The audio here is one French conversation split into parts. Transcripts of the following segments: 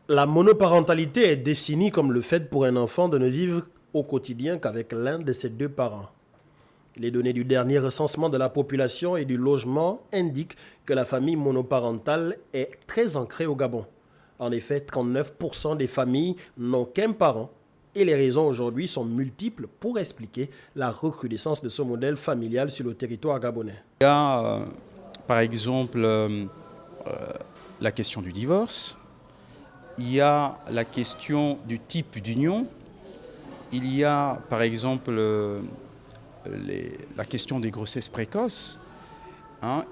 La monoparentalité est définie comme le fait pour un enfant de ne vivre au quotidien qu'avec l'un de ses deux parents. Les données du dernier recensement de la population et du logement indiquent que la famille monoparentale est très ancrée au Gabon. En effet, 39% des familles n'ont qu'un parent et les raisons aujourd'hui sont multiples pour expliquer la recrudescence de ce modèle familial sur le territoire gabonais. Il y a par exemple la question du divorce, il y a la question du type d'union, il y a par exemple la question des grossesses précoces.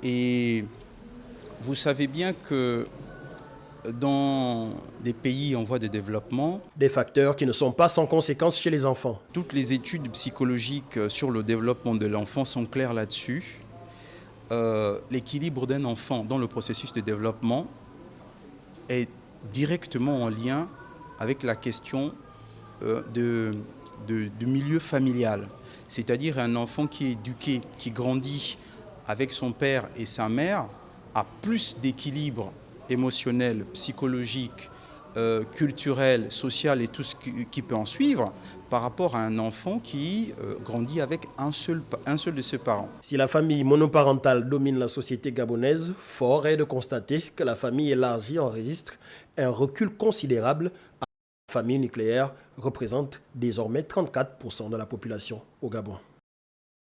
Et vous savez bien que dans des pays en voie de développement, des facteurs qui ne sont pas sans conséquences chez les enfants. Toutes les études psychologiques sur le développement de l'enfant sont claires là-dessus. L'équilibre d'un enfant dans le processus de développement est directement en lien avec la question du milieu familial. C'est-à-dire un enfant qui est éduqué, qui grandit avec son père et sa mère, a plus d'équilibre émotionnel, psychologique, culturel, social et tout ce qui peut en suivre par rapport à un enfant qui grandit avec un seul de ses parents. Si la famille monoparentale domine la société gabonaise, fort est de constater que la famille élargie enregistre un recul considérable. La famille nucléaire représente désormais 34% de la population au Gabon.